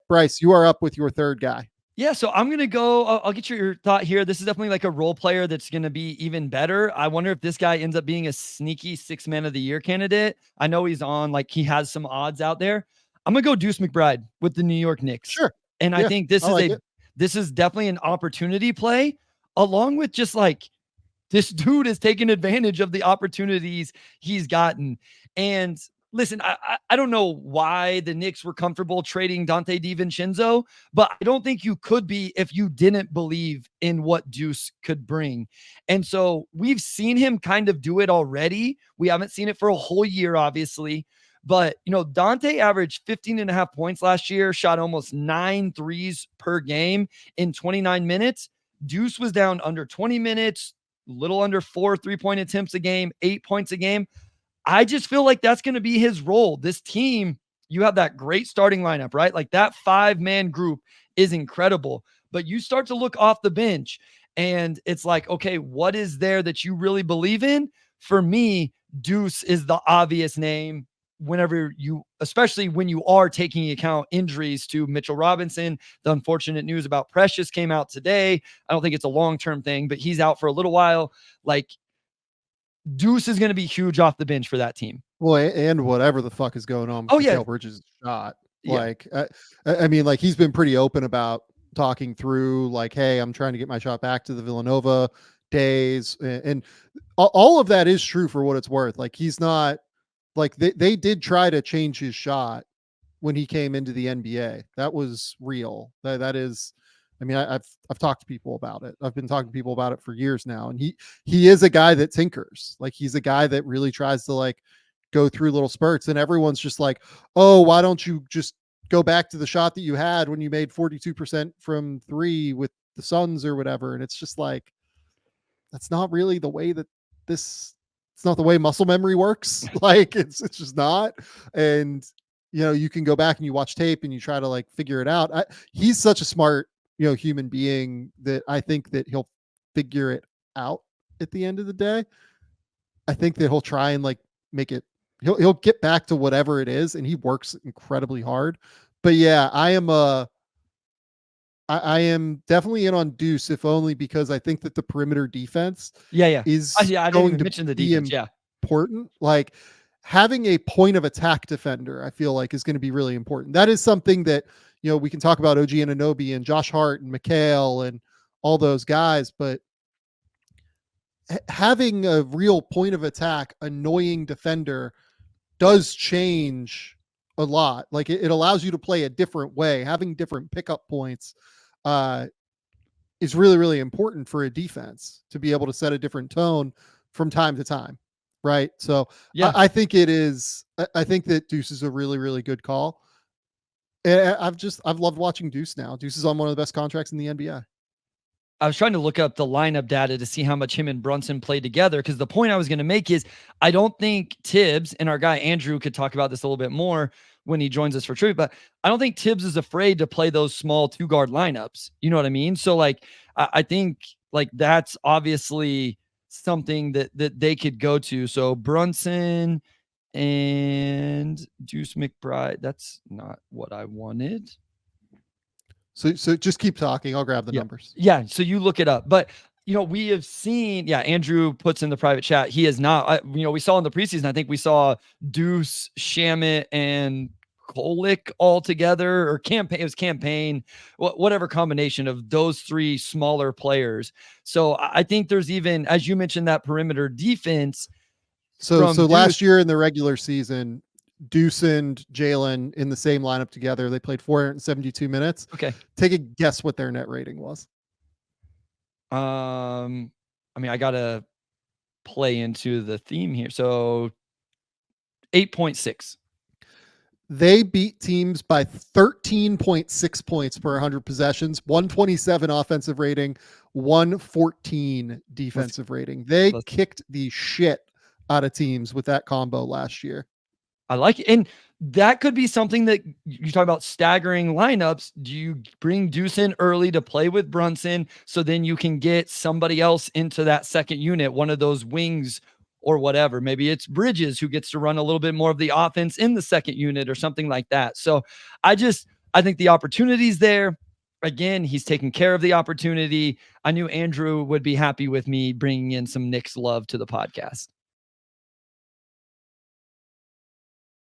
Bryce, you are up with your third guy. Yeah, so I'm going to go. I'll get your thought here. This is definitely like a role player that's going to be even better. I wonder if this guy ends up being a sneaky 6-man of the year candidate. I know he's on, like, he has some odds out there. I'm going to go Deuce McBride with the New York Knicks. Sure. And I think this this is definitely an opportunity play, along with just like this dude is taking advantage of the opportunities he's gotten. And listen, I don't know why the Knicks were comfortable trading Dante DiVincenzo, but I don't think you could be if you didn't believe in what Deuce could bring. And so we've seen him kind of do it already. We haven't seen it for a whole year, obviously. But, Dante averaged 15.5 points last year, shot almost 9 threes per game in 29 minutes. Deuce was down under 20 minutes, little under 4 3-point attempts a game, 8 points a game. I just feel like that's going to be his role. This team, you have that great starting lineup, right? Like that 5-man group is incredible, but you start to look off the bench and it's like, okay, what is there that you really believe in? For me, Deuce is the obvious name whenever especially when you are taking account injuries to Mitchell Robinson. The unfortunate news about Precious came out today. I don't think it's a long-term thing, but he's out for a little while. Like, Deuce is going to be huge off the bench for that team. Well, and whatever the fuck is going on with Mikal Bridges' shot. Like, I mean, like, he's been pretty open about talking through, like, hey, I'm trying to get my shot back to the Villanova days. And all of that is true for what it's worth. Like, he's not, like, they did try to change his shot when he came into the NBA. That was real. That is, I mean, I've talked to people about it. I've been talking to people about it for years now. And he is a guy that tinkers. Like, he's a guy that really tries to, like, go through little spurts. And everyone's just like, oh, why don't you just go back to the shot that you had when you made 42% from 3 with the Suns or whatever? And it's just like, that's not really the way that it's not the way muscle memory works. Like, it's just not. And, you can go back and you watch tape and you try to, like, figure it out. He's such a smart, human being that I think that he'll figure it out at the end of the day. I think that he'll try and, like, make it, he'll get back to whatever it is, and he works incredibly hard. But yeah, I am definitely in on Deuce, if only because I think that the perimeter defense is I didn't even mention the defense. Important. Like, having a point of attack defender, I feel like, is going to be really important. That is something that, we can talk about OG Anunoby and Josh Hart and Mikal and all those guys, but having a real point of attack, annoying defender does change a lot. Like, it allows you to play a different way. Having different pickup points is really, really important for a defense to be able to set a different tone from time to time. Right. So I think it is. I think that Deuce is a really, really good call. And I've loved watching Deuce now. Deuce is on one of the best contracts in the NBA. I was trying to look up the lineup data to see how much him and Brunson played together, because the point I was going to make is I don't think Tibbs, and our guy Andrew could talk about this a little bit more when he joins us for trivia, but I don't think Tibbs is afraid to play those small 2-guard lineups. You know what I mean? So, like, I think, like, that's obviously something that they could go to. So Brunson and Deuce McBride. That's not what I wanted. So just keep talking. I'll grab the numbers. Yeah. So you look it up. But, we have seen, Andrew puts in the private chat. He is not, we saw in the preseason, I think we saw Deuce, Shamit, and Kolick all together, or Campaign. It was Campaign, whatever combination of those 3 smaller players. So I think there's even, as you mentioned, that perimeter defense. So last year in the regular season, Deuce and Jalen in the same lineup together, they played 472 minutes. Okay. Take a guess what their net rating was. I mean, I gotta play into the theme here. So 8.6. They beat teams by 13.6 points per 100 possessions, 127 offensive rating, 114 defensive rating. They kicked the shit out of teams with that combo last year. I like it. And that could be something that you talk about, staggering lineups. Do you bring Deuce in early to play with Brunson, so then you can get somebody else into that second unit, one of those wings or whatever? Maybe it's Bridges who gets to run a little bit more of the offense in the second unit or something like that. So I think the opportunity's there. Again, he's taking care of the opportunity. I knew Andrew would be happy with me bringing in some Knicks love to the podcast.